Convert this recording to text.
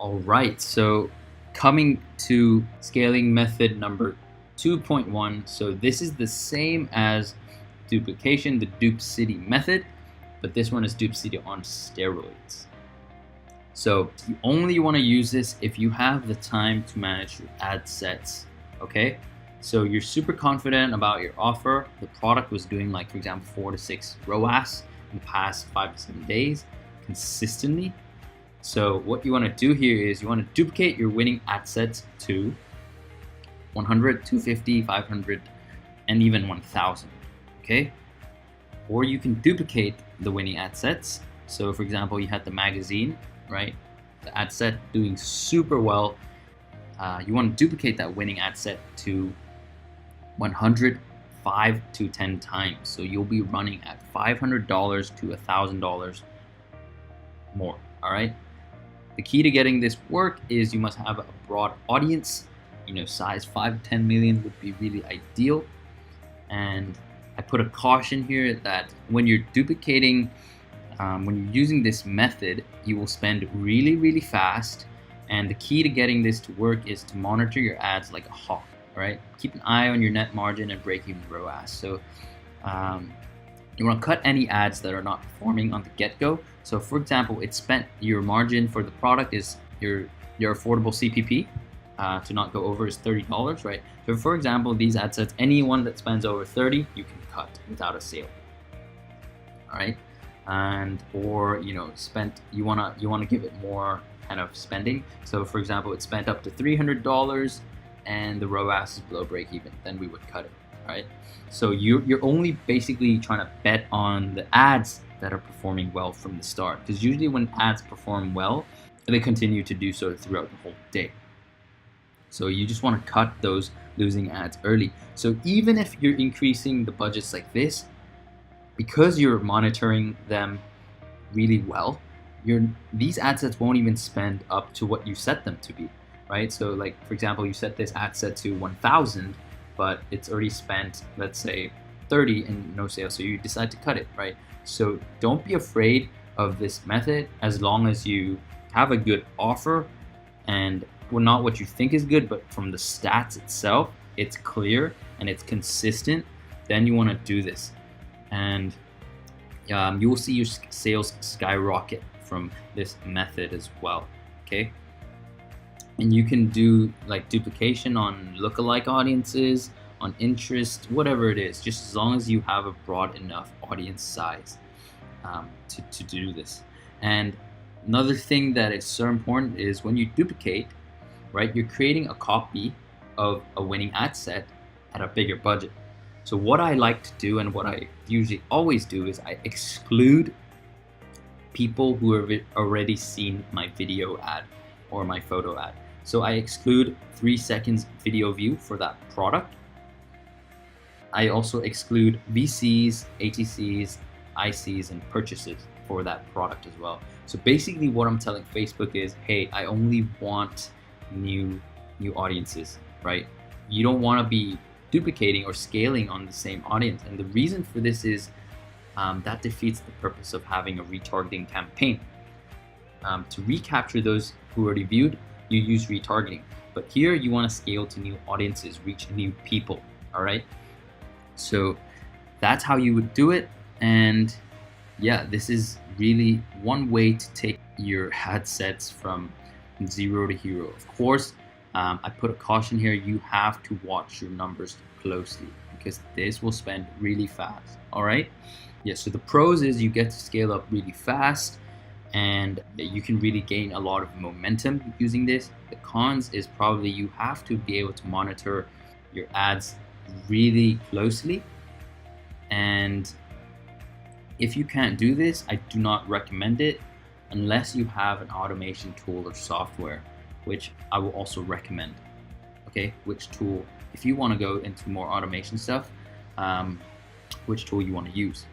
All right, so coming to scaling method number 2.1. So this is the same as duplication, the Dupe City method, but this one is Dupe City on steroids. So you only want to use this if you have the time to manage your ad sets, okay? So you're super confident about your offer. The product was doing, like, for example, 4 to 6 ROAS in the past 5 to 7 days consistently. So what you want to do here is you want to duplicate your winning ad sets to 100, 250, 500, and even 1000, okay? Or you can duplicate the winning ad sets. So for example, you had the magazine, right? The ad set doing super well. You want to duplicate that winning ad set to 100, 5 to 10 times. So you'll be running at $500 to $1,000 more, all right? The key to getting this work is you must have a broad audience. You know, size 5 to 10 million would be really ideal. And I put a caution here that when you're duplicating, when you're using this method, you will spend really fast. And the key to getting this to work is to monitor your ads like a hawk, right? Keep an eye on your net margin and break-even ROAS. So you want to cut any ads that are not performing on the get-go. So for example, your margin for the product is your affordable CPP to not go over is $30, right? So for example, these ad sets, anyone that spends over 30, you can cut without a sale. All right, and or you wanna give it more kind of spending. So for example, it's spent up to $300 and the ROAS is below break even, then we would cut it, right? So you're only basically trying to bet on the ads that are performing well from the start, because usually when ads perform well, they continue to do so throughout the whole day. So you just want to cut those losing ads early. So even if you're increasing the budgets like this, because you're monitoring them really well, these ad sets won't even spend up to what you set them to be, right? So like, for example, you set this ad set to 1,000, but it's already spent, let's say 30 and no sales, so you decide to cut it, right? So don't be afraid of this method as long as you have a good offer, and well, not what you think is good, but from the stats itself, it's clear and it's consistent, then you want to do this. And you will see your sales skyrocket from this method as well, okay? And you can do like duplication on lookalike audiences, on interest, whatever it is, just as long as you have a broad enough audience size to do this. And another thing that is so important is when you duplicate, right, you're creating a copy of a winning ad set at a bigger budget. So what I like to do, and what I usually always do, is I exclude people who have already seen my video ad or my photo ad. So I exclude 3 seconds video view for that product. I also exclude VCs, ATCs, ICs, and purchases for that product as well. So basically what I'm telling Facebook is, hey, I only want new audiences, right? You don't want to be duplicating or scaling on the same audience. And the reason for this is that defeats the purpose of having a retargeting campaign. To recapture those who already viewed, you use retargeting. But here you want to scale to new audiences, reach new people, all right? So that's how you would do it. And yeah, this is really one way to take your ad sets from zero to hero. Of course, I put a caution here. You have to watch your numbers closely because this will spend really fast, all right? Yeah, so the pros is you get to scale up really fast and you can really gain a lot of momentum using this. The cons is probably you have to be able to monitor your ads really closely, and if you can't do this, I do not recommend it unless you have an automation tool or software, which I will also recommend. Okay, which tool, if you want to go into more automation stuff, which tool you want to use.